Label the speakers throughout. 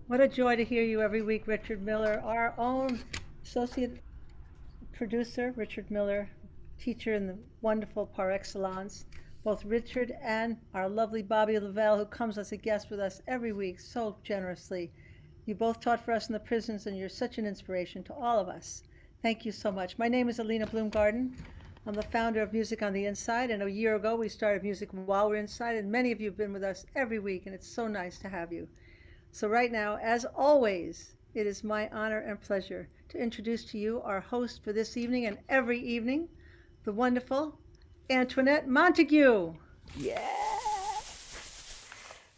Speaker 1: What a joy to hear you every week, Richard Miller, our own associate producer, Richard Miller, teacher in the wonderful par excellence. Both Richard and our lovely Bobby Lavelle, who comes as a guest with us every week so generously. You both taught for us in the prisons, and you're such an inspiration to all of us. Thank you so much. My name is Alina Bloomgarden. I'm the founder of Music on the Inside, and a year ago we started Music While We're Inside, and many of you have been with us every week, and it's so nice to have you. So right now, as always, it is my honor and pleasure to introduce to you our host for this evening and every evening, the wonderful Antoinette Montague.
Speaker 2: Yeah.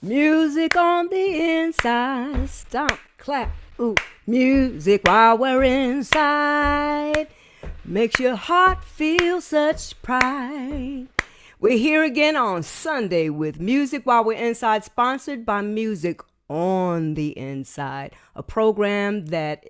Speaker 2: Music on the inside. Stomp, clap, ooh. Music while we're inside. Makes your heart feel such pride. We're here again on Sunday with Music While We're Inside, sponsored by Music on the Inside, a program that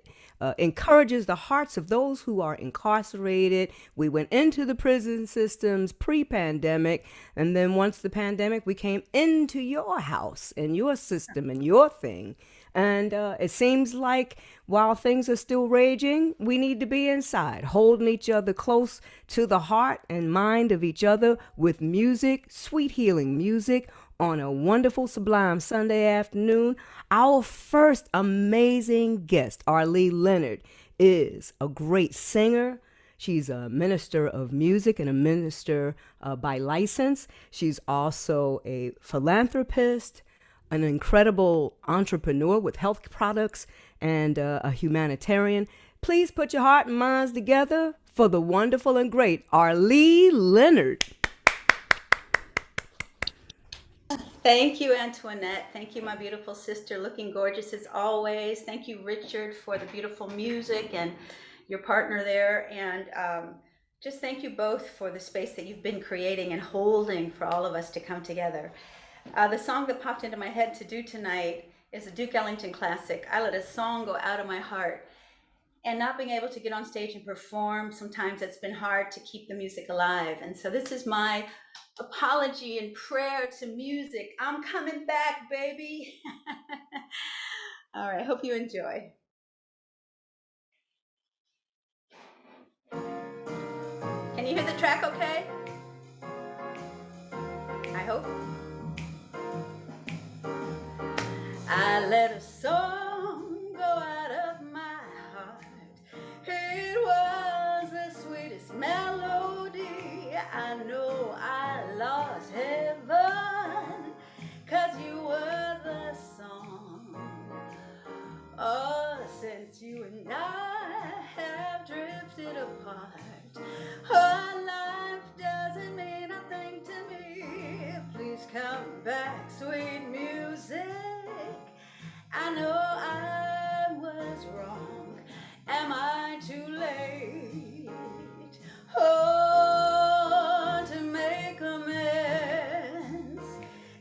Speaker 2: encourages the hearts of those who are incarcerated. We went into the prison systems pre-pandemic, and then once the pandemic, we came into your house and your system and your thing. And it seems like while things are still raging, we need to be inside, holding each other close to the heart and mind of each other with music, sweet healing music, on a wonderful, sublime Sunday afternoon. Our first amazing guest, Arlie Leonard, is a great singer. She's a minister of music and a minister by license. She's also a philanthropist, an incredible entrepreneur with health products, and a humanitarian. Please put your heart and minds together for the wonderful and great Arlie Leonard.
Speaker 3: Thank you, Antoinette. Thank you, my beautiful sister, looking gorgeous as always. Thank you, Richard, for the beautiful music and your partner there. And just thank you both for the space that you've been creating and holding for all of us to come together. The song that popped into my head to do tonight is a Duke Ellington classic, I Let a Song Go Out of My Heart. And not being able to get on stage and perform, sometimes it's been hard to keep the music alive. And so this is my apology and prayer to music. I'm coming back, baby. All right, hope you enjoy. Can you hear the track okay? I hope. I let a song go out of my heart. It was the sweetest melody. I know I lost heaven, 'cause you were the song. Oh, since you and I have drifted apart, oh, life doesn't mean a thing to me. Please come back, sweet music. I know I was wrong. Am I too late? Oh, to make amends.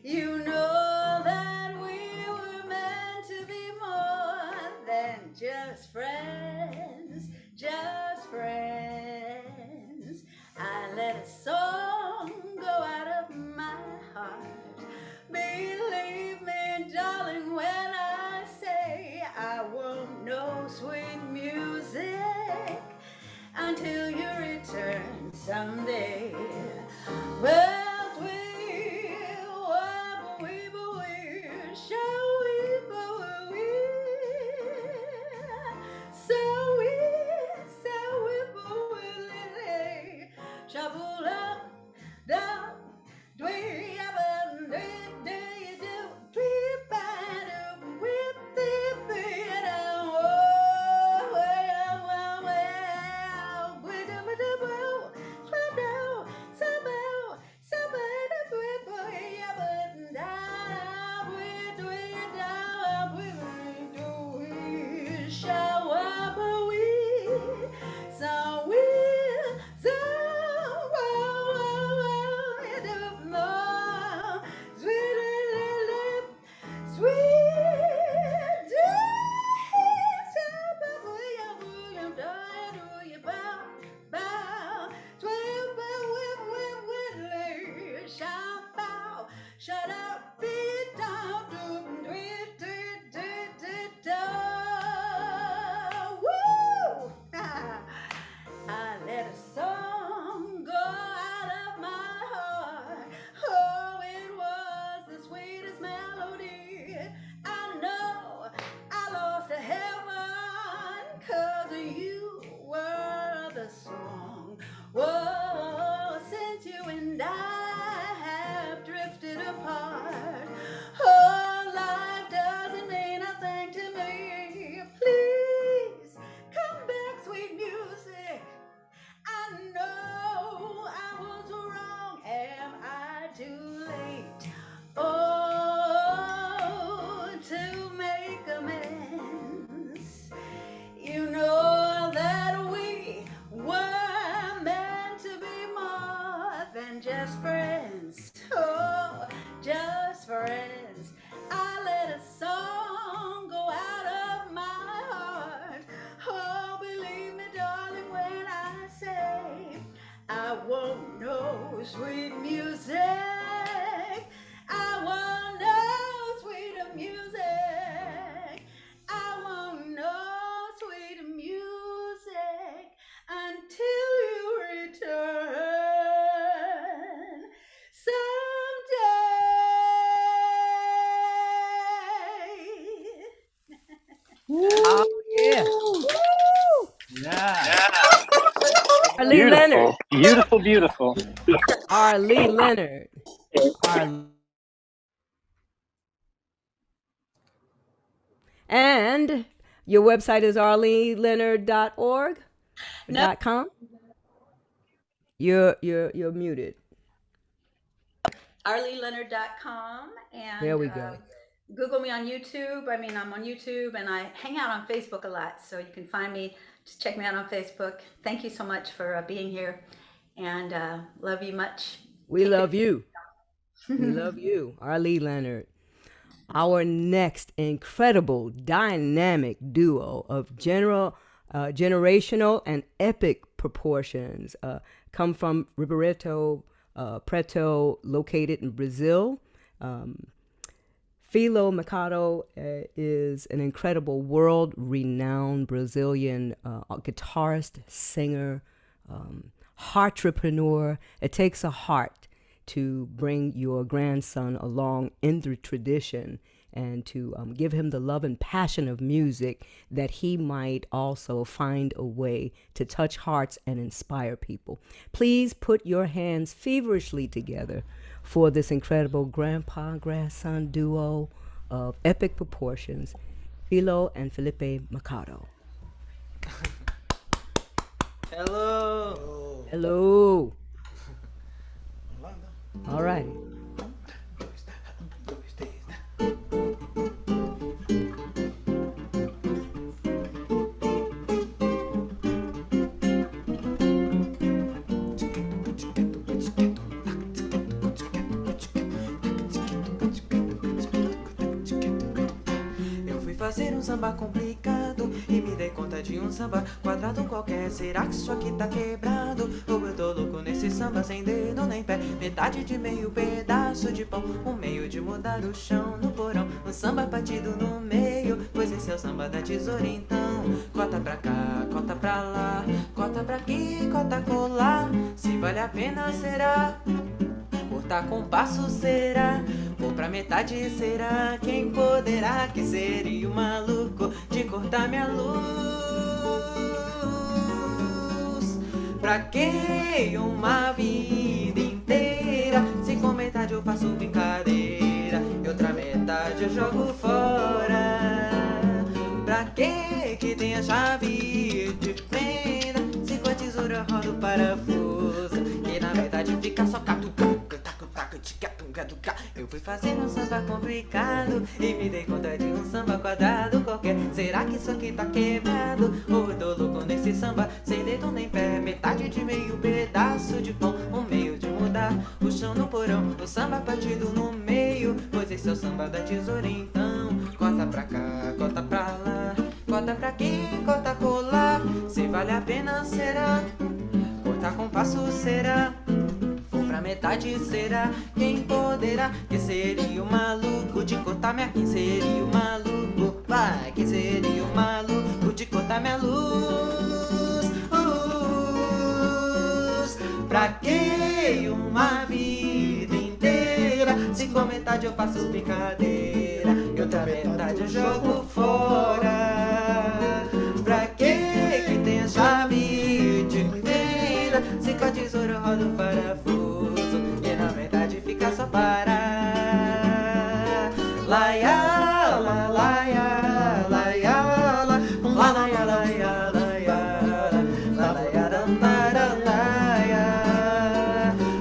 Speaker 3: You know that we were meant to be more than just friends, just friends. I let a song go out of my heart. Believe me, darling, when I say I won't know sweet music until you return someday. Well, we, shall we, so we, shabula, da, dwee, abba, do you do, dwee, ba, do, whip, dee, dee, da, oh, well, we do, ba, do, boo, ba, do, so
Speaker 2: Arlie Leonard.
Speaker 4: Beautiful, beautiful, beautiful.
Speaker 2: Arlie Leonard. And your website is arlieleonard.org?
Speaker 3: No.
Speaker 2: .com? You're muted.
Speaker 3: ArlieLeonard.com, and
Speaker 2: There we go.
Speaker 3: Google me on YouTube. I mean, I'm on YouTube, and I hang out on Facebook a lot, so you can find me. Just check me out on Facebook. Thank you so much for being here, and love you much.
Speaker 2: We love you. We love you, Arlie Leonard. Our next incredible dynamic duo of generational and epic proportions come from Ribeirão Preto, located in Brazil. Philo Machado is an incredible world-renowned Brazilian guitarist, singer, heartrepreneur. It takes a heart to bring your grandson along in the tradition and to give him the love and passion of music, that he might also find a way to touch hearts and inspire people. Please put your hands feverishly together for this incredible grandpa-grandson duo of epic proportions, Philo and Felipe Machado.
Speaker 5: Hello.
Speaker 2: Hello. All righty.
Speaker 5: Fazer um samba complicado e me dei conta de um samba quadrado qualquer. Será que isso aqui tá quebrado? Ou eu tô louco nesse samba sem dedo nem pé? Metade de meio pedaço de pão, um meio de mudar o chão no porão. Um samba batido no meio, pois esse é o samba da tesoura. Então cota pra cá, cota pra lá, cota pra aqui, cota colar. Se vale a pena será, cortar compasso será, ou pra metade será. Quem poderá, que seria o maluco de cortar minha luz? Pra que uma vida inteira, se com metade eu faço brincadeira e outra metade eu jogo fora? Pra que tem a chave de fenda, se com a tesoura eu rodo o parafuso e na verdade fica só catucando? Eu fui fazendo um samba complicado e me dei conta de um samba quadrado qualquer. Será que isso aqui tá quebrado? Ou eu tô louco nesse samba sem dedo nem pé? Metade de meio pedaço de pão, um meio de mudar o chão no porão. O samba batido no meio, pois esse é o samba da tesoura. Então cota pra cá, cota pra lá, cota pra aqui, cota colar. Se vale a pena será, cortar compasso será, pra metade será. Quem poderá, que seria o maluco de cortar minha... Quem seria o maluco, vai, quem seria o maluco de cortar minha luz? Pra que uma vida inteira, se com metade eu faço brincadeira e outra metade eu jogo fora? Pra que tem a chave de fenda, se com a tesoura eu rodo o parafuso e na verdade fica só parar? Laia, la, laia, laia, la, la, laia, laia, laia, la, laia, la, laia,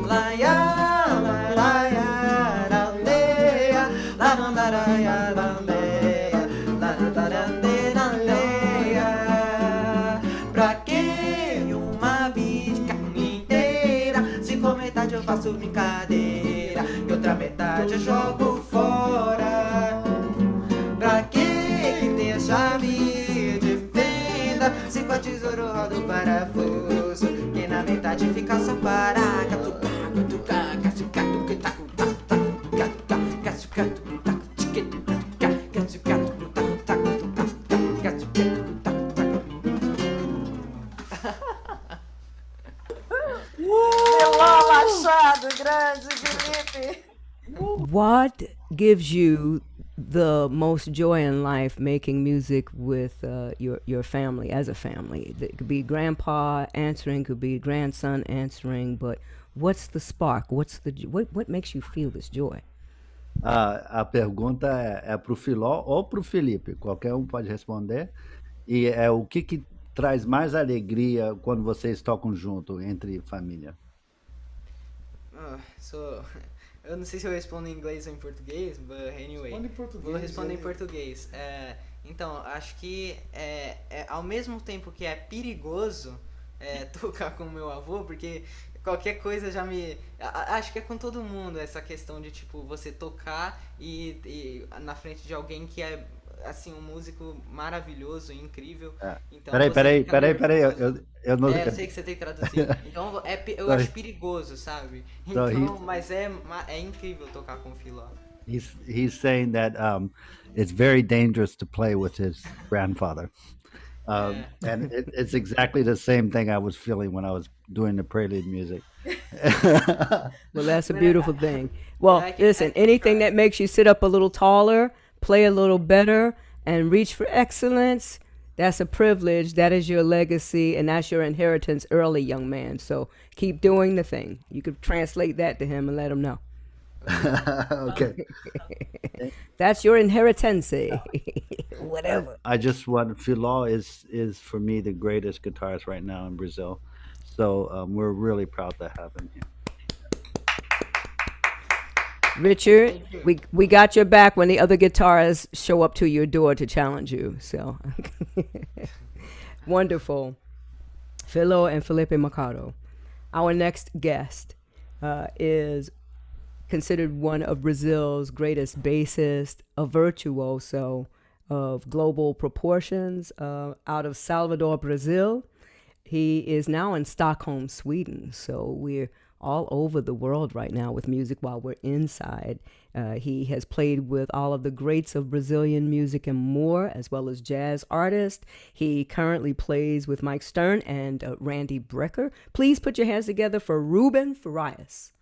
Speaker 5: laia, la, laia, la, leia, la, la, laia, la, leia, la, la, la, leia. Pra que uma vida inteira, se com metade eu faço brincadeira e outra metade eu jogo fora? Pra que tem a chave de fenda, se com a tesoura eu rodo o parafuso e na metade fica só parar? Catucar, catucar, catucar, catucar, catucar,
Speaker 6: Melô Machado, grande Felipe.
Speaker 2: What gives you the most joy in life making music with your family, as a family? It could be grandpa answering, could be grandson answering, but what's the spark? What makes you feel this joy?
Speaker 6: A pergunta é para o Filó ou para o Felipe, qualquer um pode responder. E é o que traz mais alegria quando vocês tocam junto entre família?
Speaker 5: Eu não sei se eu respondo em inglês ou em português, but anyway.
Speaker 7: Responde em português,
Speaker 5: Vou responder em
Speaker 7: aí.
Speaker 5: português. Então, acho que ao mesmo tempo que é perigoso tocar com o meu avô, porque qualquer coisa já me... Acho que é com todo mundo essa questão de, tipo, você tocar e na frente de alguém que é, assim, um músico maravilhoso e incrível. Então,
Speaker 6: Peraí,
Speaker 5: fica nervoso.
Speaker 6: eu não...
Speaker 5: Eu sei que você tem que traduzir. Então, eu acho perigoso, sabe?
Speaker 6: So
Speaker 5: Então, mas é incrível tocar com o Filó.
Speaker 6: He's saying that it's very dangerous to play with his grandfather. And it's exactly the same thing I was feeling when I was doing the prelude music.
Speaker 2: Well, that's a beautiful thing. Well,
Speaker 5: I can
Speaker 2: listen, anything that makes you sit up a little taller, play a little better, and reach for excellence, that's a privilege. That is your legacy, and that's your inheritance early, young man. So keep doing the thing. You could translate that to him and let him know.
Speaker 6: Okay.
Speaker 2: That's your inheritance. Whatever.
Speaker 6: I just want Filó is for me the greatest guitarist right now in Brazil. So we're really proud to have him here.
Speaker 2: Richard, we got your back when the other guitarists show up to your door to challenge you. So wonderful. Philo and Felipe Mercado. Our next guest is considered one of Brazil's greatest bassists, a virtuoso of global proportions, out of Salvador, Brazil. He is now in Stockholm, Sweden. So we're all over the world right now with music while we're inside. He has played with all of the greats of Brazilian music and more, as well as jazz artists. He currently plays with Mike Stern and Randy Brecker. Please put your hands together for Ruben Farias.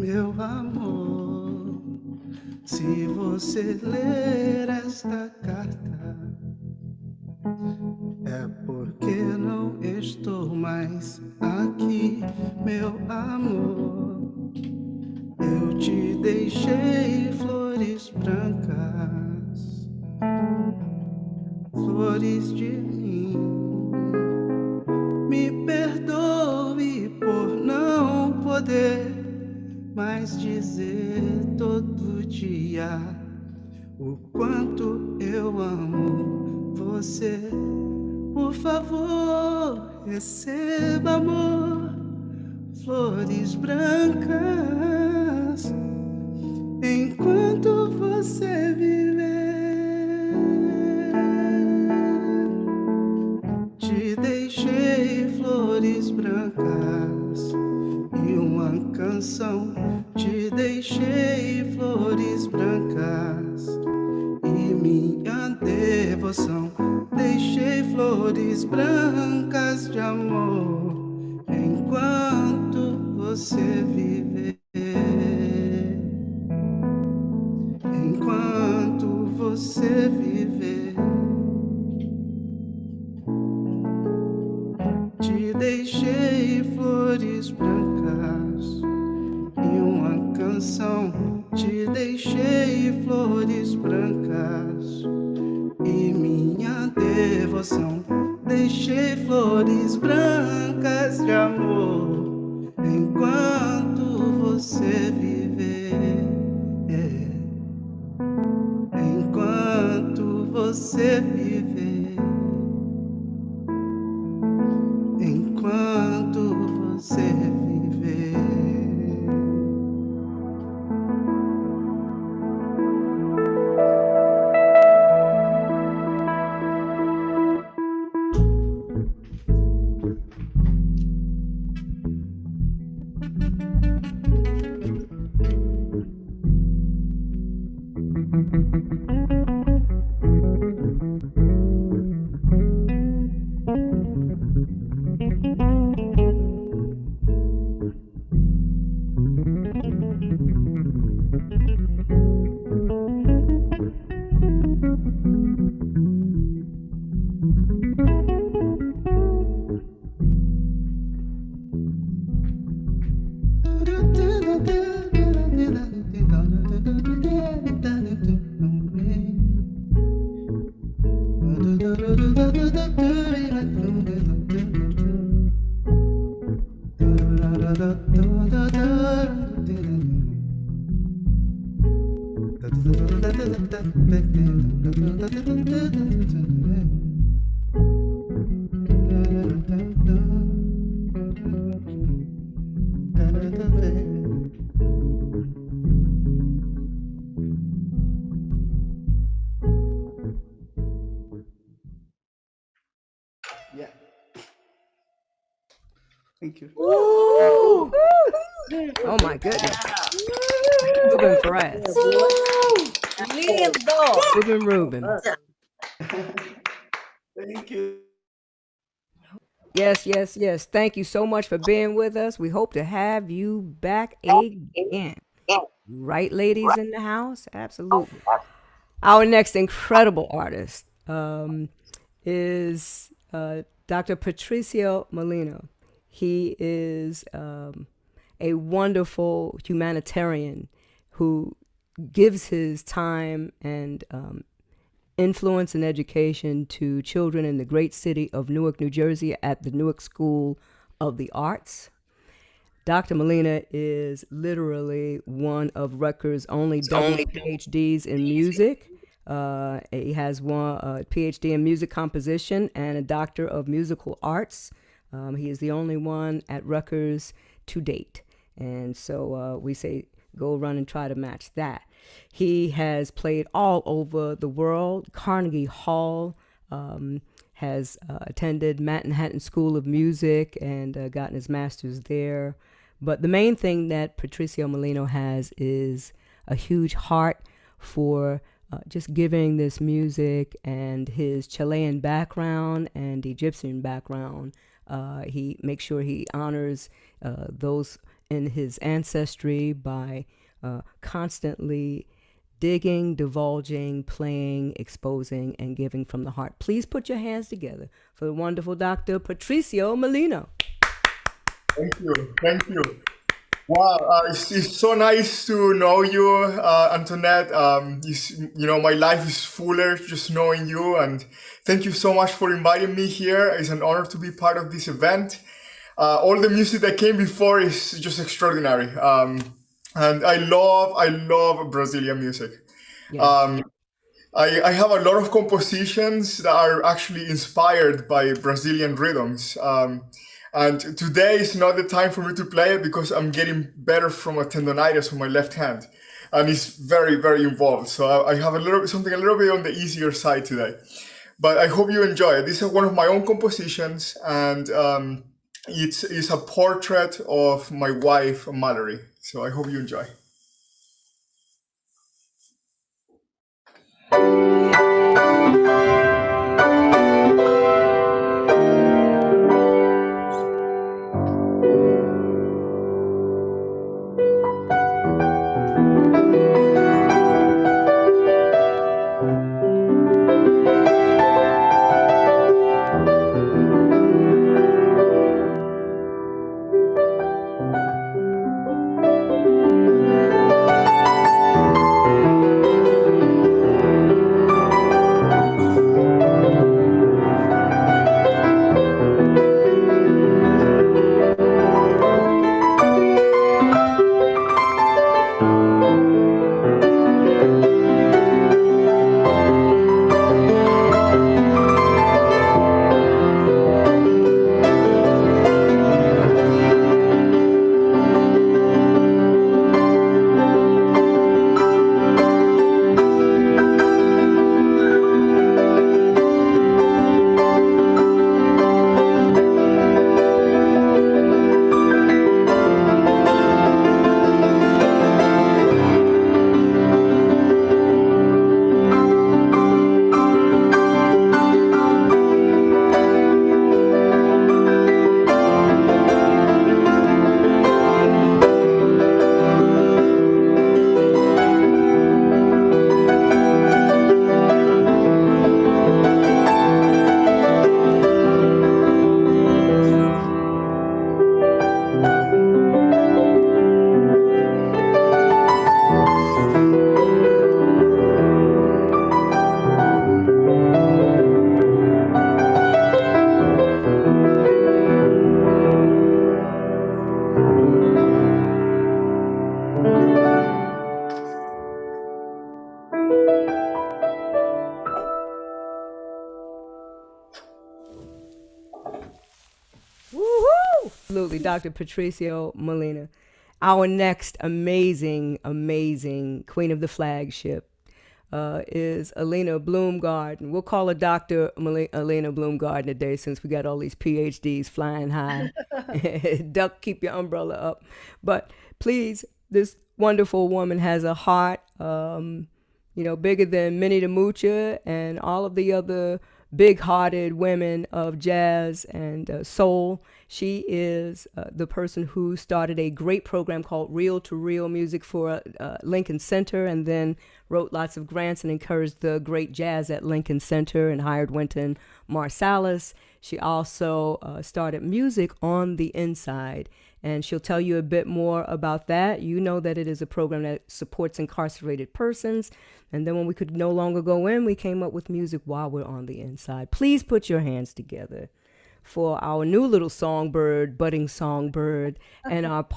Speaker 7: meu amor. Se você ler esta carta, é porque não estou mais aqui, meu amor. Eu te deixei flores brancas, flores de mim. Me perdoe por não poder mais dizer todo dia o quanto eu amo você. Por favor, receba, amor, flores brancas enquanto você viver. Te deixei flores brancas e uma canção. Te deixei flores brancas e minha devoção. Deixei flores brancas de amor enquanto você viver. Enquanto você viver. Te deixei flores brancas e uma canção. Te deixei flores brancas e minha devoção. Deixei flores brancas de amor enquanto você viver. Enquanto você viver. Enquanto você viver. Yeah. Thank you.
Speaker 2: Oh my goodness. Ruben Perez. Ruben.
Speaker 7: Thank you.
Speaker 2: Yes. Thank you so much for being with us. We hope to have you back again. Right, ladies in the house? Absolutely. Our next incredible artist is Dr. Patricio Molina. He is a wonderful humanitarian who gives his time and influence and education to children in the great city of Newark, New Jersey at the Newark School of the Arts. Dr. Molina is literally one of Rutgers' only double PhDs in music. He has one PhD in music composition and a Doctor of Musical Arts. He is the only one at Rutgers to date. And so we say, go run and try to match that. He has played all over the world. Carnegie Hall, has attended Manhattan School of Music and gotten his master's there. But the main thing that Patricio Molina has is a huge heart for just giving this music, and his Chilean background and Egyptian background. He makes sure he honors those in his ancestry by constantly digging, divulging, playing, exposing, and giving from the heart. Please put your hands together for the wonderful Dr. Patricio Molina.
Speaker 8: Thank you. Thank you. Wow, it's so nice to know you, Antoinette. My life is fuller just knowing you, and thank you so much for inviting me here. It's an honor to be part of this event. All the music that came before is just extraordinary, and I love Brazilian music.
Speaker 2: Yes.
Speaker 8: I have a lot of compositions that are actually inspired by Brazilian rhythms. And today is not the time for me to play it because I'm getting better from a tendonitis on my left hand. And it's very, very involved. So I have something a little bit on the easier side today. But I hope you enjoy it. This is one of my own compositions, and it's a portrait of my wife, Mallory. So I hope you enjoy.
Speaker 2: Absolutely, Dr. Patricio Molina. Our next amazing, amazing queen of the flagship is Alina Bloomgarden. We'll call her Dr. Alina Bloomgarden today since we got all these PhDs flying high. Duck, keep your umbrella up. But please, this wonderful woman has a heart, bigger than Minnie the Moocher and all of the other big-hearted women of jazz and soul. She is the person who started a great program called Reel to Reel Music for Lincoln Center, and then wrote lots of grants and encouraged the great jazz at Lincoln Center and hired Wynton Marsalis. She also started Music on the Inside, and she'll tell you a bit more about that. You know that it is a program that supports incarcerated persons. And then when we could no longer go in, we came up with Music While We're on the Inside. Please put your hands together for our new little songbird, budding songbird, and our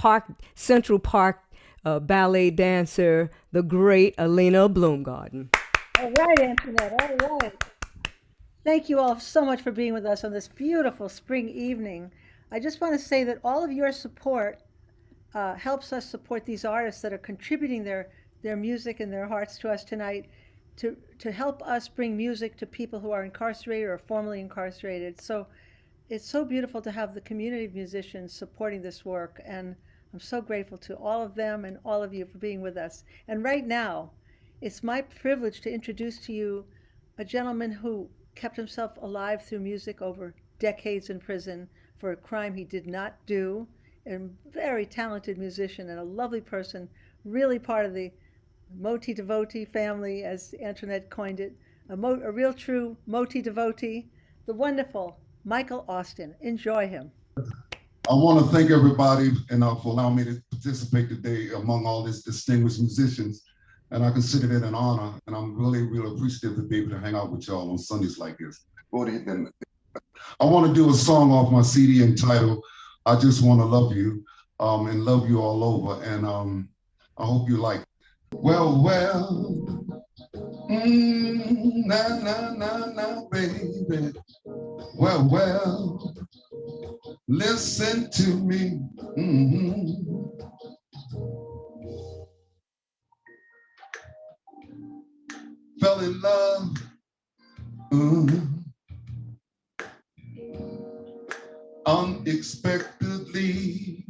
Speaker 2: Central Park ballet dancer, the great Alina Bloomgarden.
Speaker 1: All right, Antoinette, all right. Thank you all so much for being with us on this beautiful spring evening. I just want to say that all of your support helps us support these artists that are contributing their music and their hearts to us tonight to help us bring music to people who are incarcerated or formerly incarcerated. So it's so beautiful to have the community of musicians supporting this work, and I'm so grateful to all of them and all of you for being with us. And right now, it's my privilege to introduce to you a gentleman who kept himself alive through music over decades in prison for a crime he did not do. and very talented musician and a lovely person, really part of the Moti devotee family, as Antoinette coined it, a real true Moti devotee, the wonderful Michael Austin. Enjoy him.
Speaker 9: I want to thank everybody for allowing me to participate today among all these distinguished musicians. And I consider it an honor. And I'm really, really appreciative to be able to hang out with y'all on Sundays like this. I want to do a song off my CD entitled, I Just Want to Love You, and love you all over. And I hope you like it. Well, nah, baby. Well, listen to me. Fell in love. Unexpectedly.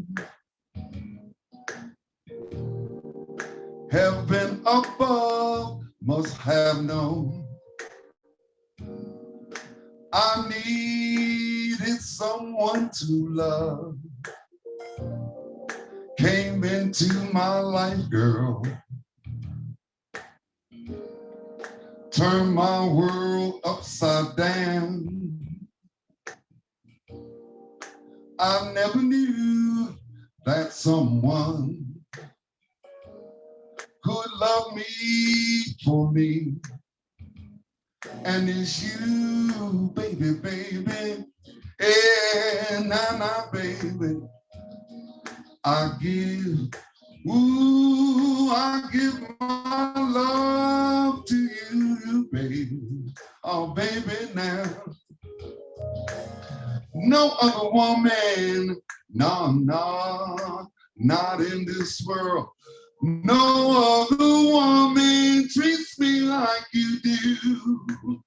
Speaker 9: Heaven above must have known I needed someone to love. Came into my life, girl. Turned my world upside down. I never knew that someone could love me for me. And it's you, baby, baby. Yeah, nah, baby. I give my love to you, baby. Oh, baby, now. No other woman, no, not in this world. No other woman treats me like you do.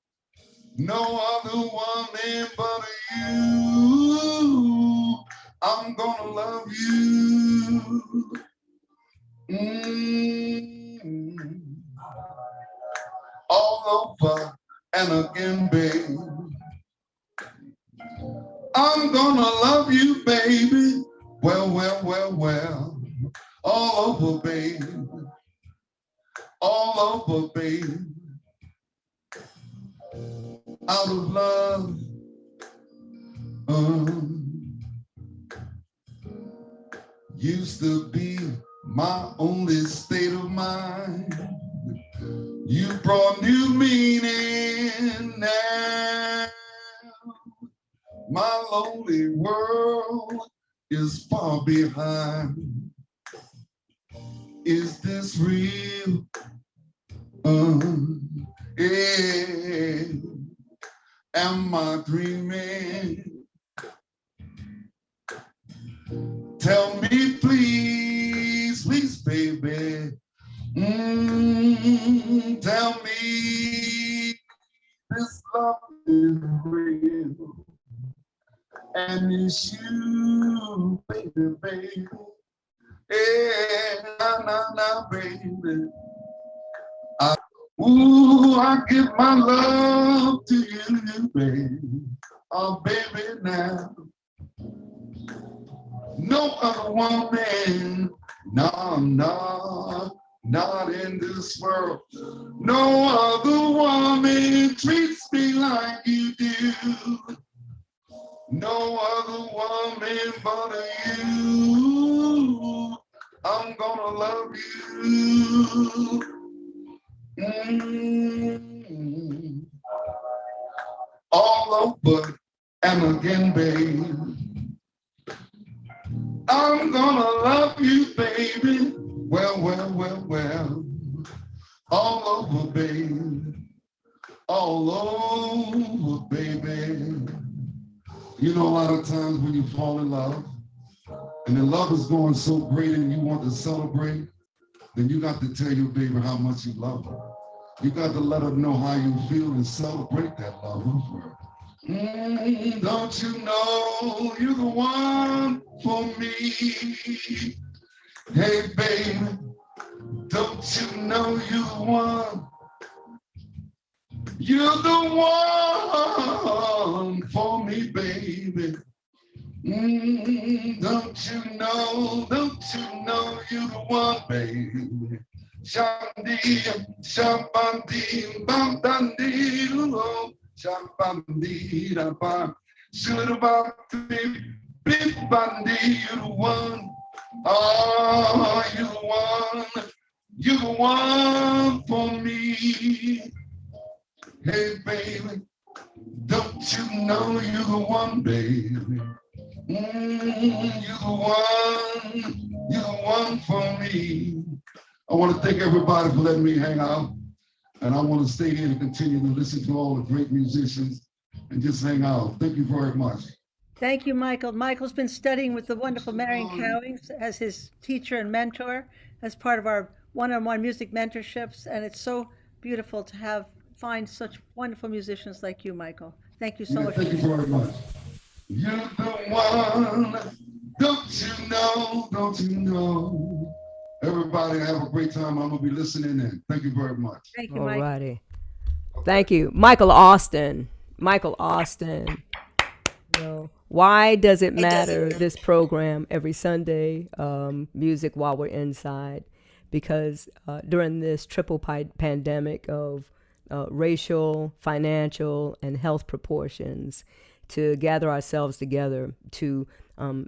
Speaker 9: No other woman but you. I'm gonna love you. All over and again, babe. I'm gonna love you, baby. Well. All over, babe. All over, babe. Out of love. Used to be my only state of mind. You brought new meaning now. My lonely world is far behind. Is this real? Yeah. Am I dreaming? Tell me, please, baby. Tell me this love is real. And it's you, baby. Yeah, nah, baby. I give my love to you, baby. Oh, baby, now. No other woman, no, not in this world. No other woman treats me like you do. No other woman but you. I'm gonna love you. All over and again, babe. I'm gonna love you, baby. Well. All over, babe. All over, baby. You know, a lot of times when you fall in love, and the love is going so great and you want to celebrate, then you got to tell your baby how much you love her. You got to let her know how you feel and celebrate that love with her. Don't you know you're the one for me? Hey, baby, don't you know you're the one? You're the one for me, baby. Don't you know you the one, baby. Shandi, shambandi, bam, dandi, oh, shambandi, da, bam, shilda, big bandi, you the one. Oh, you the one for me. Hey, baby, don't you know you the one, baby? You the one for me. I want to thank everybody for letting me hang out. And I want to stay here and continue to listen to all the great musicians and just hang out. Thank you very much.
Speaker 1: Thank you, Michael. Michael's been studying with the wonderful Marion Cowings as his teacher and mentor, as part of our one-on-one music mentorships, and it's so beautiful to find such wonderful musicians like you, Michael. Thank you so much.
Speaker 9: Thank you very much. You're the one. Don't you know? Everybody have a great time. I'm gonna be listening in. Thank you very much.
Speaker 1: Thank you,
Speaker 2: All
Speaker 1: Michael.
Speaker 2: righty. Thank you. Michael Austin. Michael Austin. You know, why does it matter, this program every Sunday, music while we're inside? Because during this triple pandemic of racial, financial, and health proportions, to gather ourselves together to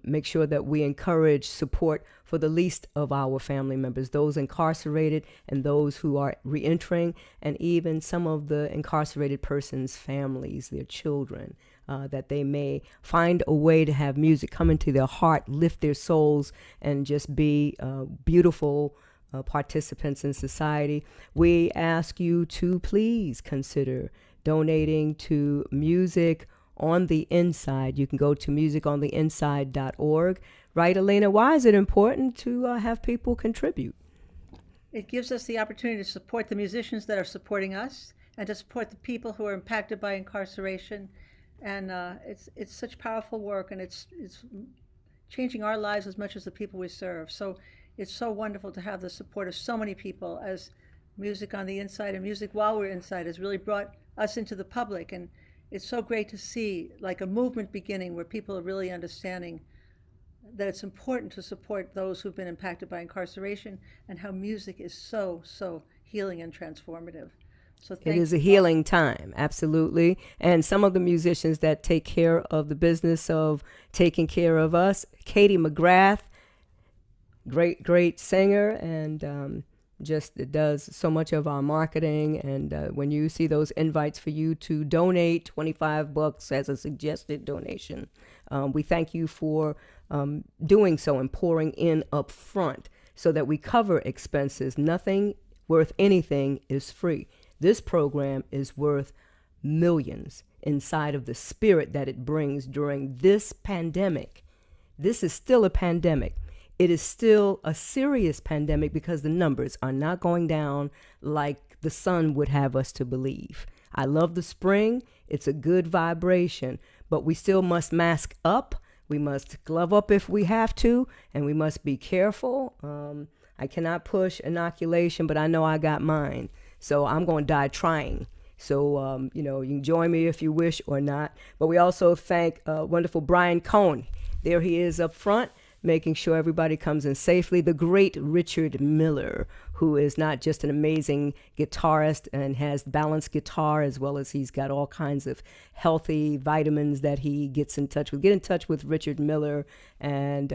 Speaker 2: make sure that we encourage support for the least of our family members, those incarcerated and those who are reentering, and even some of the incarcerated persons' families, their children, that they may find a way to have music come into their heart, lift their souls, and just be beautiful participants in society. We ask you to please consider donating to Music on the Inside. You can go to musicontheinside.org. Right, Elena? Why is it important to have people contribute?
Speaker 1: It gives us the opportunity to support the musicians that are supporting us and to support the people who are impacted by incarceration. And it's such powerful work, and it's changing our lives as much as the people we serve. So it's so wonderful to have the support of so many people, as Music on the Inside and Music While We're Inside has really brought us into the public. And it's so great to see like a movement beginning where people are really understanding that it's important to support those who've been impacted by incarceration, and how music is so healing and transformative. So
Speaker 2: It is a
Speaker 1: you.
Speaker 2: healing time, absolutely. And some of the musicians that take care of the business of taking care of us, Katie McGrath, great singer, and just does so much of our marketing. And when you see those invites for you to donate $25 as a suggested donation, we thank you for doing so and pouring in up front so that we cover expenses. Nothing worth anything is free. This program is worth millions inside of the spirit that it brings during this pandemic. This is still a pandemic. It is still a serious pandemic because the numbers are not going down like the sun would have us to believe. I love the spring. It's a good vibration, but we still must mask up. We must glove up if we have to, and we must be careful. I cannot push inoculation, but I know I got mine. So I'm going to die trying. So, you can join me if you wish or not. But we also thank wonderful Brian Cohn. There he is up front, making sure everybody comes in safely. The great Richard Miller, who is not just an amazing guitarist and has balanced guitar, as well as he's got all kinds of healthy vitamins that he gets in touch with. Get in touch with Richard Miller. And,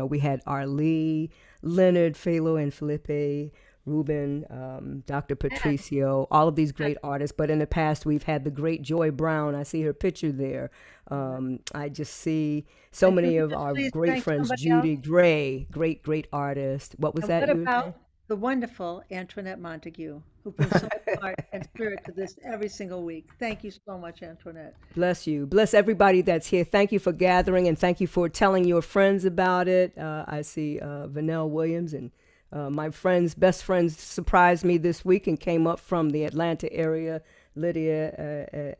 Speaker 2: we had Arlie, Leonard, Phalo, and Felipe, Ruben, Dr. Patricio, all of these great artists. But in the past, we've had the great Joy Brown. I see her picture there. I just see so many of our great friends. Judy Gray, great artist. What was that?
Speaker 1: What about the wonderful Antoinette Montague, who brings so much heart and spirit to this every single week? Thank you so much, Antoinette.
Speaker 2: Bless you. Bless everybody that's here. Thank you for gathering, and thank you for telling your friends about it. I see Vanell Williams and my best friends surprised me this week and came up from the Atlanta area. Lydia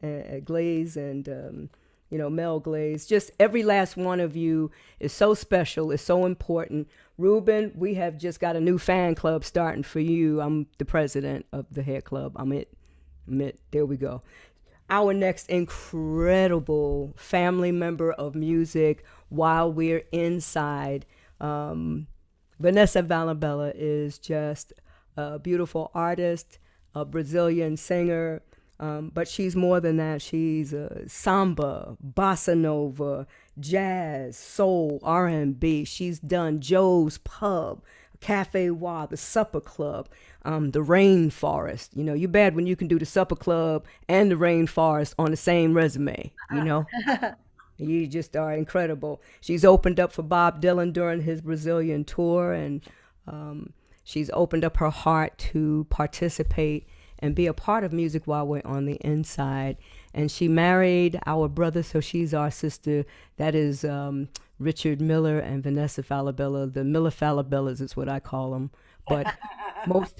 Speaker 2: Glaze and, Mel Glaze. Just every last one of you is so special, is so important. Ruben, we have just got a new fan club starting for you. I'm the president of the hair club. I'm it. There we go. Our next incredible family member of music while we're inside. Vanessa Valabella is just a beautiful artist, a Brazilian singer, but she's more than that. She's samba, bossa nova, jazz, soul, R&B. She's done Joe's Pub, Cafe Wa, the Supper Club, the Rainforest. You know, you bad when you can do the Supper Club and the Rainforest on the same resume, you know? You just are incredible. She's opened up for Bob Dylan during his Brazilian tour, and she's opened up her heart to participate and be a part of music while we're on the inside. And she married our brother, so she's our sister. That is Richard Miller and Vanessa Falabella. The Miller Falabellas is what I call them. But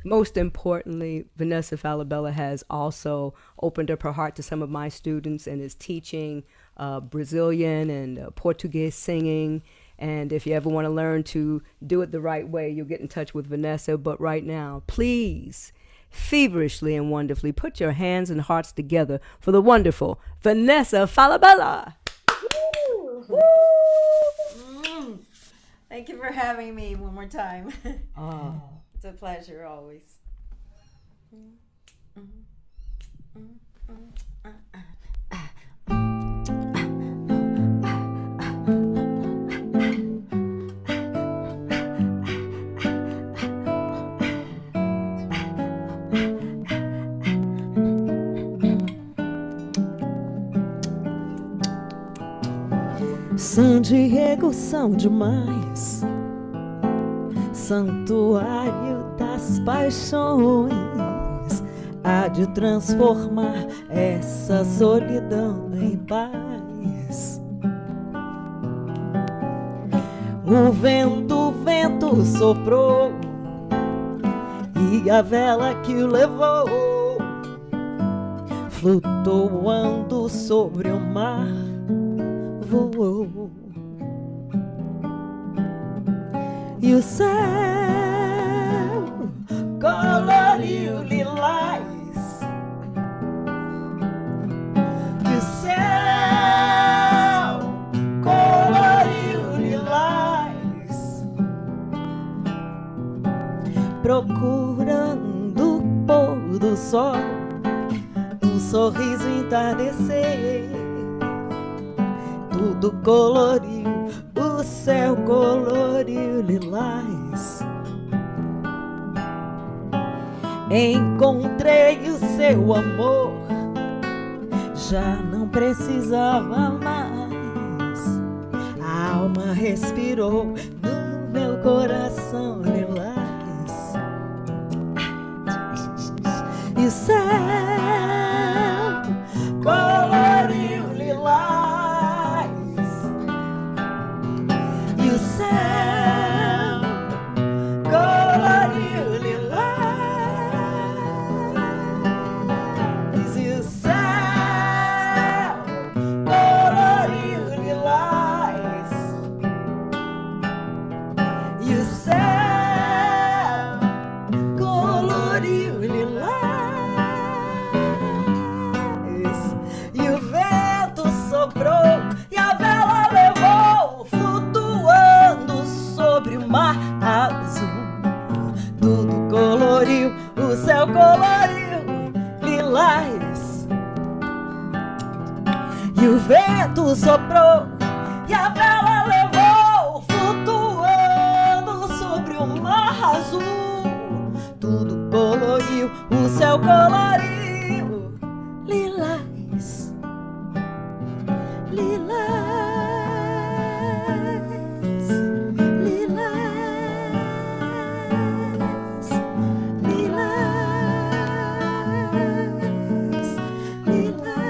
Speaker 2: most importantly, Vanessa Falabella has also opened up her heart to some of my students and is teaching Brazilian and Portuguese singing. And if you ever want to learn to do it the right way, you'll get in touch with Vanessa. But right now, please, feverishly and wonderfully, put your hands and hearts together for the wonderful Vanessa Falabella.
Speaker 10: Thank you for having me one more time.
Speaker 2: Oh.
Speaker 10: It's a pleasure always.
Speaker 5: San Diego são demais, santuário das paixões, há de transformar essa solidão em paz. O vento soprou e a vela que o levou, flutuando sobre o mar, voou. E o céu coloriu lilás, e o céu coloriu lilás, procurando o pôr do sol, um sorriso entardecer. Tudo coloriu, o céu coloriu lilás. Encontrei o seu amor, já não precisava mais. A alma respirou no meu coração lilás. E o céu coloriu lilás. E o céu coloriu lilás. E o céu coloriu lilás. E o céu coloriu lilás. E o vento soprou e a vela levou, flutuando sobre o mar azul. Tudo coloriu, o céu coloriu lilás. E o vento soprou e a vela levou, flutuando sobre o mar azul. Tudo coloriu, o céu coloriu lilás. Lilás, lilás, lilás, lilás.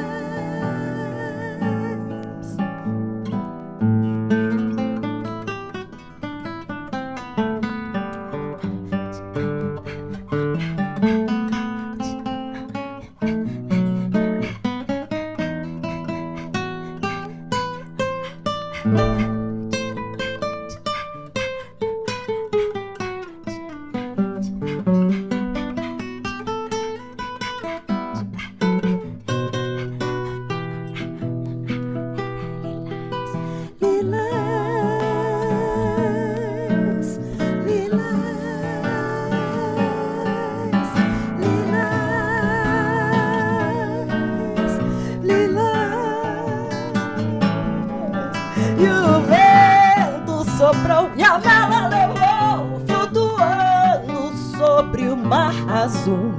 Speaker 2: mar azul.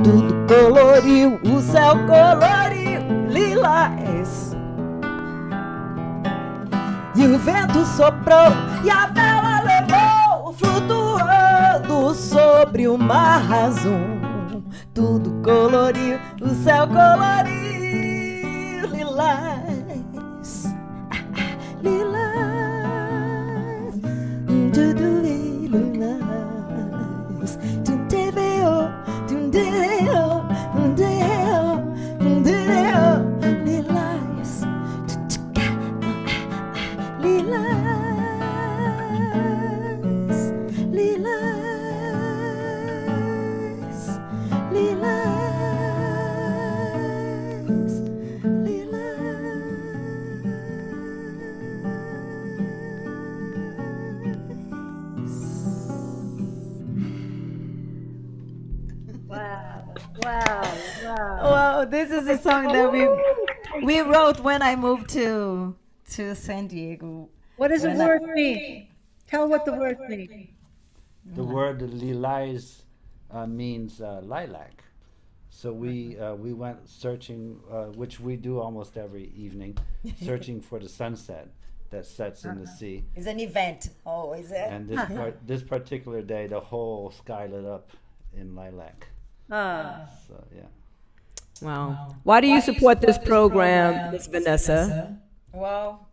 Speaker 2: Tudo coloriu, o céu coloriu lilás. E o vento soprou e a vela levou, flutuando sobre o mar azul. Tudo coloriu, o céu coloriu lilás. Lilás, tudo lilás. Tundeo, tundeo, tundeo, tundeo, lilás. Lilás, lilás, lilás,
Speaker 1: Wow, wow, wow.
Speaker 10: Well, this is a song that we wrote when I moved to San Diego.
Speaker 1: What does the
Speaker 10: When I-
Speaker 1: word mean? Tell what the word means.
Speaker 6: The word lilais means lilac. So we went searching, which we do almost every evening, searching for the sunset that sets in the sea.
Speaker 10: It's an event. Oh, is it?
Speaker 6: And this particular day, the whole sky lit up in lilac.
Speaker 1: Ah,
Speaker 6: So yeah.
Speaker 2: Wow. Why do you support this program, Miss Vanessa?
Speaker 10: Well,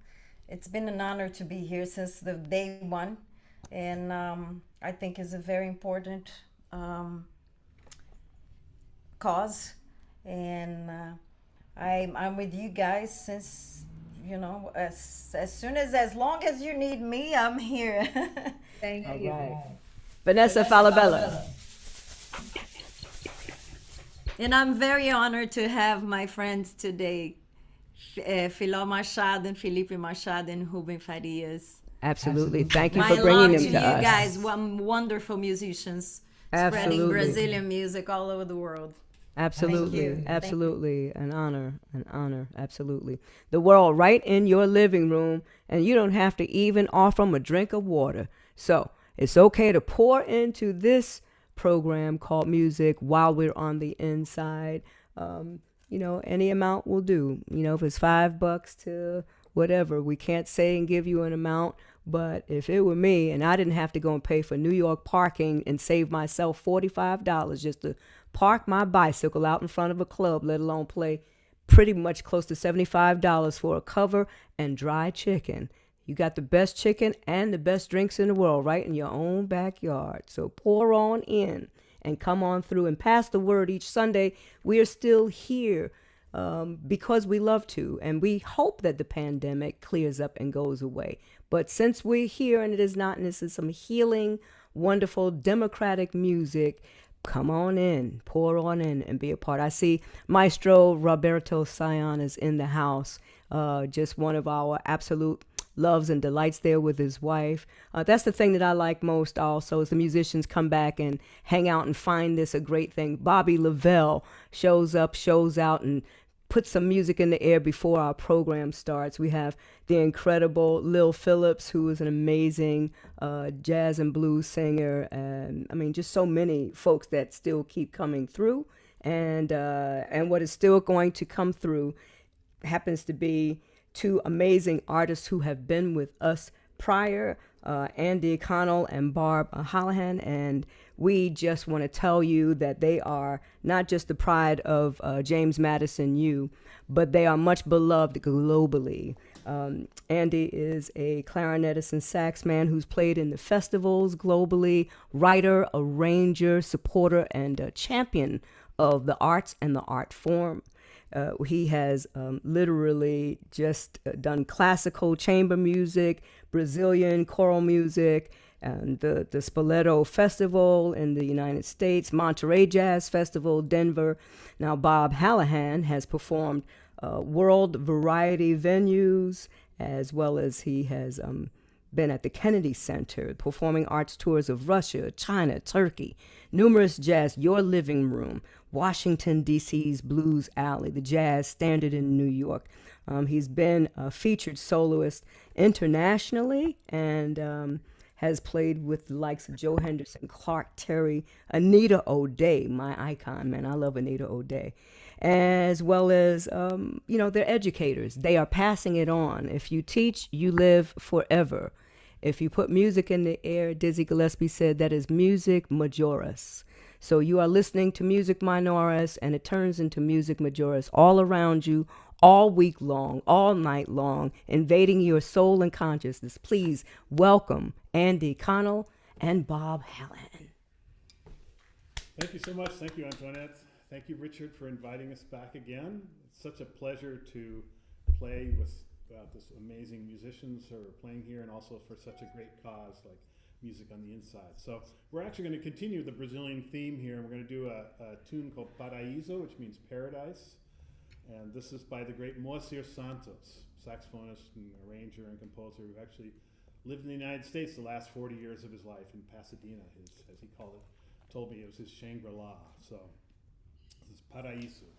Speaker 10: it's been an honor to be here since the day one, and I think it's a very important cause, and I'm with you guys since as long as you need me, I'm here.
Speaker 1: thank you.
Speaker 2: Vanessa Falabella.
Speaker 10: And I'm very honored to have my friends today, Filó Machado and Felipe Machado and Ruben Farias.
Speaker 2: Absolutely. Thank you
Speaker 10: My
Speaker 2: for bringing
Speaker 10: love
Speaker 2: them
Speaker 10: to
Speaker 2: to
Speaker 10: you
Speaker 2: us.
Speaker 10: guys, wonderful musicians, spreading
Speaker 2: Absolutely.
Speaker 10: Brazilian music all over the world.
Speaker 2: Absolutely.
Speaker 10: you. Thank you.
Speaker 2: Absolutely. An honor. An honor. Absolutely. The world right in your living room, and you don't have to even offer them a drink of water. So it's okay to pour into this program called music while we're on the inside. Any amount will do. If it's $5 to whatever, we can't say and give you an amount. But if it were me and I didn't have to go and pay for New York parking and save myself $45 just to park my bicycle out in front of a club, let alone play pretty much close to $75 for a cover and dry chicken. You got the best chicken and the best drinks in the world right in your own backyard. So pour on in and come on through and pass the word each Sunday. We are still here because we love to, and we hope that the pandemic clears up and goes away. But since we're here and it is not, and this is some healing, wonderful, democratic music, come on in, pour on in and be a part. I see Maestro Roberto Sion is in the house, just one of our absolute loves and delights there with his wife. That's the thing that I like most also, is the musicians come back and hang out and find this a great thing. Bobby Lavelle shows up, shows out, and put some music in the air before our program starts. We have the incredible Lil Phillips, who is an amazing jazz and blues singer, and just so many folks that still keep coming through, and what is still going to come through happens to be two amazing artists who have been with us prior, Andy Connell and Barb Hallahan, and we just want to tell you that they are not just the pride of James Madison U, but they are much beloved globally. Andy is a clarinetist and sax man who's played in the festivals globally, writer, arranger, supporter, and a champion of the arts and the art form. He has literally just done classical chamber music, Brazilian choral music, and the Spoleto Festival in the United States, Monterey Jazz Festival, Denver. Now, Bob Hallahan has performed world variety venues, as well as he has been at the Kennedy Center, performing arts tours of Russia, China, Turkey, numerous jazz, Your Living Room, Washington, D.C.'s Blues Alley, the Jazz Standard in New York. He's been a featured soloist internationally and has played with the likes of Joe Henderson, Clark Terry, Anita O'Day, my icon, man. I love Anita O'Day. As well as, they're educators. They are passing it on. If you teach, you live forever. If you put music in the air, Dizzy Gillespie said, that is music majoris. So you are listening to music minoris, and it turns into music majoris all around you, all week long, all night long, invading your soul and consciousness. Please welcome Andy Connell and Bob Hallen.
Speaker 11: Thank you so much. Thank you, Antoinette. Thank you, Richard, for inviting us back again. It's such a pleasure to play with this amazing musicians who are playing here, and also for such a great cause like Music on the Inside. So we're actually going to continue the Brazilian theme here, and we're going to do a tune called Paraíso, which means paradise. And this is by the great Moacir Santos, saxophonist and arranger and composer who actually lived in the United States the last 40 years of his life in Pasadena, as he called it. Told me it was his Shangri-La. So this is Paraíso.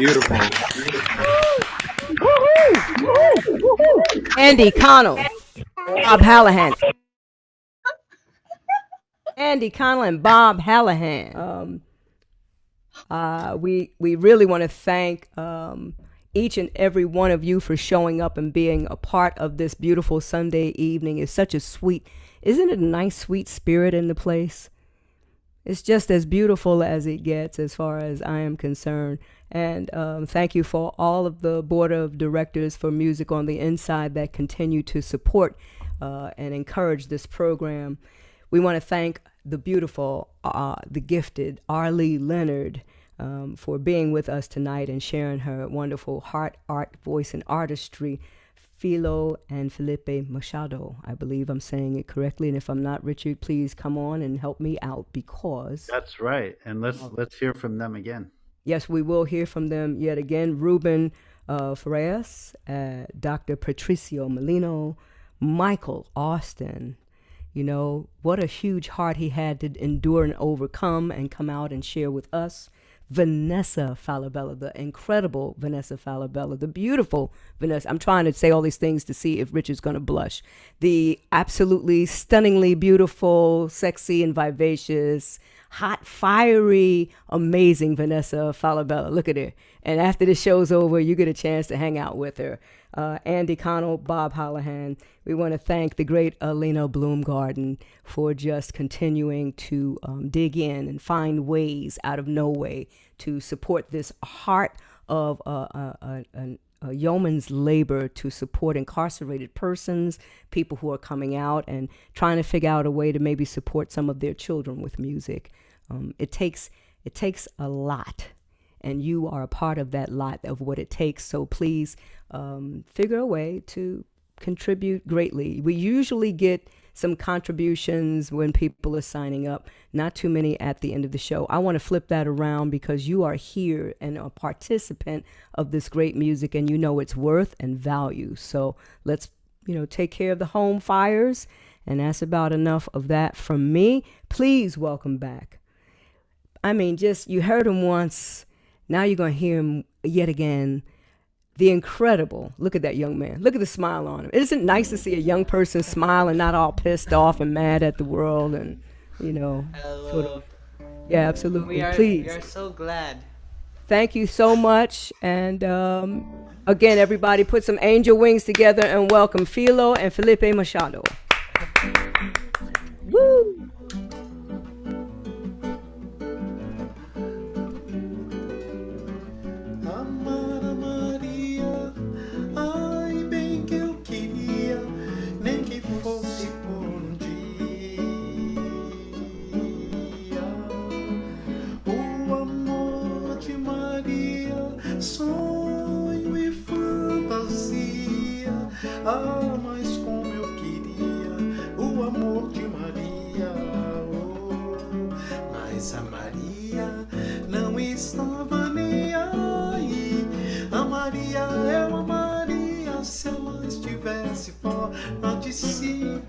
Speaker 4: Beautiful.
Speaker 2: Andy Connell, Bob Hallahan. Andy Connell and Bob Hallahan. We really want to thank each and every one of you for showing up and being a part of this beautiful Sunday evening. It's such a sweet, isn't it a nice, sweet spirit in the place? It's just as beautiful as it gets as far as I am concerned. And thank you for all of the board of directors for Music on the Inside that continue to support and encourage this program. We want to thank the beautiful, the gifted Arlie Leonard for being with us tonight and sharing her wonderful heart, art, voice, and artistry. Philo and Felipe Machado. I believe I'm saying it correctly, and if I'm not, Richard, please come on and help me out, because
Speaker 6: That's right. And let's hear from them again.
Speaker 2: yes, we will hear from them yet again. Ruben Ferreras, Dr. Patricio Molino, Michael Austin. You know, what a huge heart he had to endure and overcome and come out and share with us. Vanessa Falabella, the incredible Vanessa Falabella, the beautiful Vanessa. I'm trying to say all these things to see if Richard's going to blush. The absolutely stunningly beautiful, sexy, and vivacious, hot, fiery, amazing Vanessa Falabella. Look at her. And after the show's over, you get a chance to hang out with her. Andy Connell, Bob Hallahan. We want to thank the great Alina Bloomgarden for just continuing to dig in and find ways out of no way to support this heart of a yeoman's labor to support incarcerated persons, people who are coming out and trying to figure out a way to maybe support some of their children with music. It takes a lot. And you are a part of that lot of what it takes. So please figure a way to contribute greatly. We usually get some contributions when people are signing up, not too many at the end of the show. I want to flip that around because you are here and a participant of this great music, and you know its worth and value. So let's, take care of the home fires. And that's about enough of that from me. Please welcome back. I mean, you heard him once. Now you're going to hear him yet again. The incredible, look at that young man. Look at the smile on him. Isn't it nice to see a young person smile and not all pissed off and mad at the world and, sort of. Yeah, absolutely.
Speaker 5: We
Speaker 2: Please.
Speaker 5: are so glad.
Speaker 2: Thank you so much. And again, everybody put some angel wings together and welcome Philo and Felipe Machado. Woo!
Speaker 7: Amara Maria, ai bem que eu queria, nem que fosse por um dia. O amor de Maria, sonho e fantasia. Ah, mas como eu queria o amor de Maria. Oh, mas a Maria não estava nem aí. A Maria é uma Maria, se ela estivesse fora de si.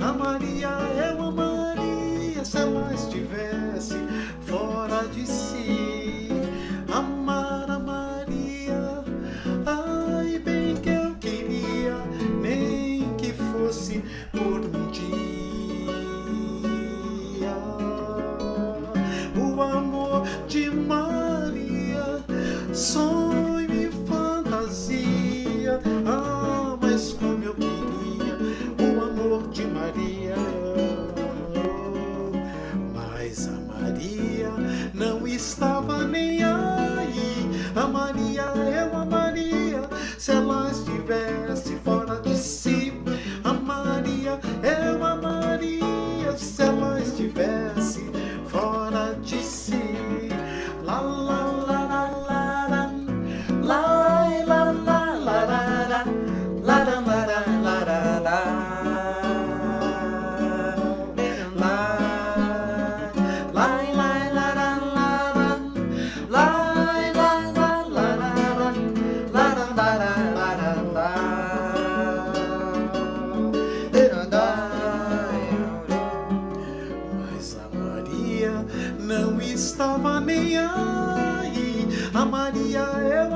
Speaker 7: A Maria é uma Maria, se ela estivesse fora de si. Amar a Maria, ai bem que eu queria, nem que fosse por um dia. O amor de Maria, sonho e fantasia. Ah, mas como eu queria o amor de Maria. Mas a Maria não está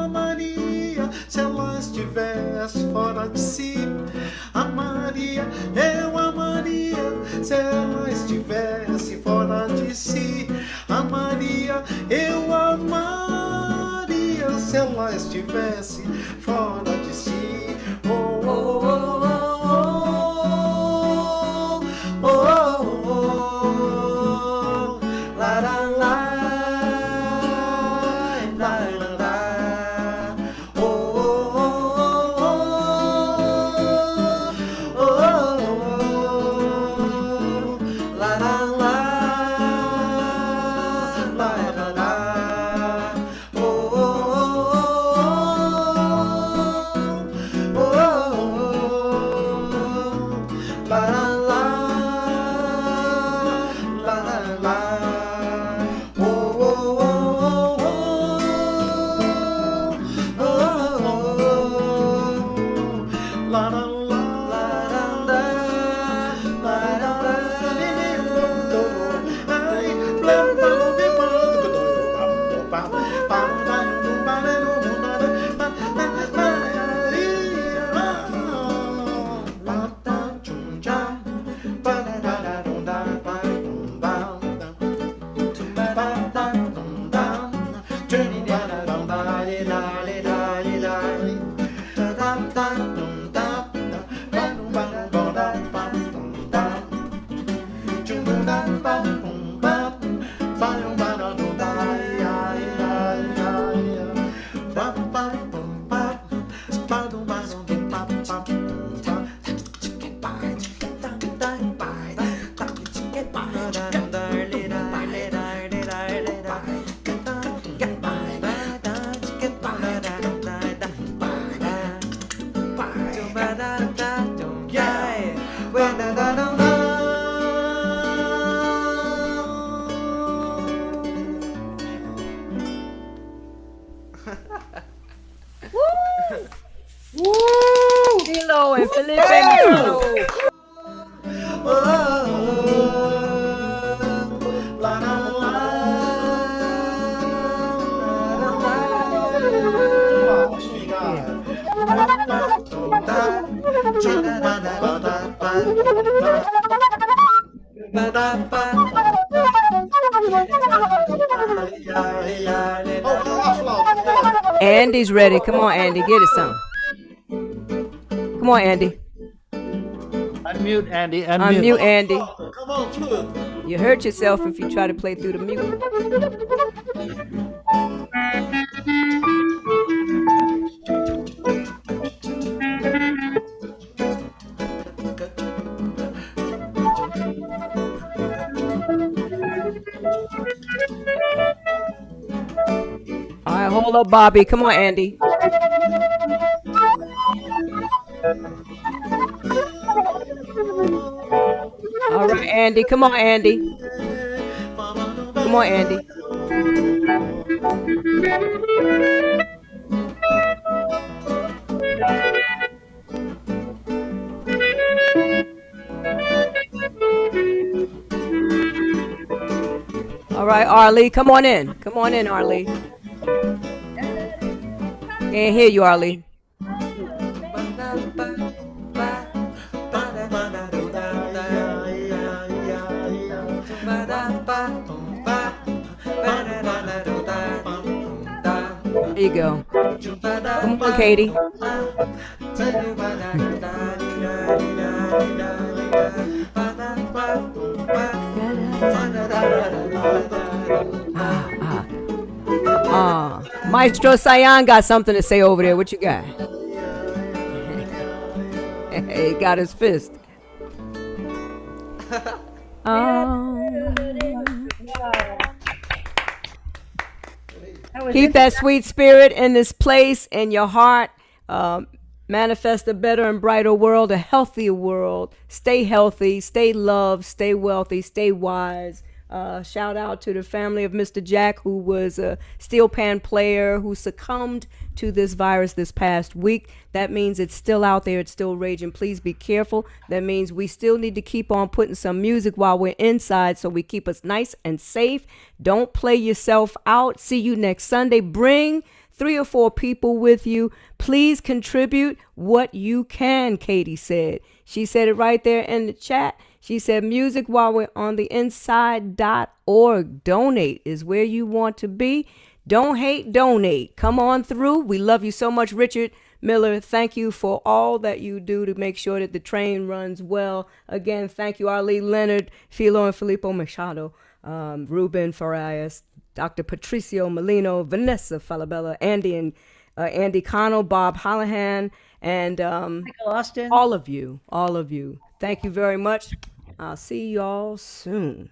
Speaker 7: amaria se ela estivesse fora de si. Amaria, eu amaria se ela estivesse fora de si. Amaria, eu amaria se ela estivesse fora de si. Oh, oh, oh, oh, oh, oh, oh, la, la, la.
Speaker 2: Philo and Felipe. Andy's ready. Come on, Andy. Get it some. Come on, Andy.
Speaker 6: Unmute, Andy.
Speaker 2: Unmute, Andy.
Speaker 7: Come on, flute.
Speaker 2: You hurt yourself if you try to play through the mute. All right, hold up, Bobby. Come on, Andy. All right, Andy. Come on, Andy. Come on, Andy. All right, Arlie. Come on in. Come on in, Arlie. Can't hear you, Arlie. There you go. Come on, Katie. Maestro Sayan got something to say over there. What you got? He got his fist. Keep that sweet spirit in this place, in your heart. Manifest a better and brighter world, a healthier world. Stay healthy, stay loved, stay wealthy, stay wise. Shout out to the family of Mr. Jack, who was a steel pan player who succumbed to this virus this past week. That means it's still out there. It's still raging. Please be careful. That means we still need to keep on putting some music while we're inside so we keep us nice and safe. Don't play yourself out. See you next Sunday. Bring 3 or 4 people with you. Please contribute what you can, Katie said. She said it right there in the chat. She said music while we're on the inside.org. Donate is where you want to be. Don't hate, donate. Come on through. We love you so much, Richard Miller. Thank you for all that you do to make sure that the train runs well. Again, thank you, Arlie Leonard, Philo and Filippo Machado, Ruben Farias, Dr. Patricio Molino, Vanessa Falabella, Andy Connell, Bob Hallahan, and
Speaker 1: Michael Austin.
Speaker 2: all of you. Thank you very much. I'll see y'all soon.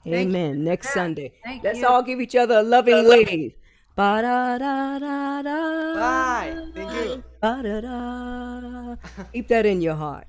Speaker 1: Thank
Speaker 2: Amen. Next Sunday.
Speaker 1: Thank
Speaker 2: Let's
Speaker 1: you.
Speaker 2: all give each other a loving wave. Ba-da-da-da-da.
Speaker 5: Bye. Thank you.
Speaker 2: Ba-da-da. Keep that in your heart.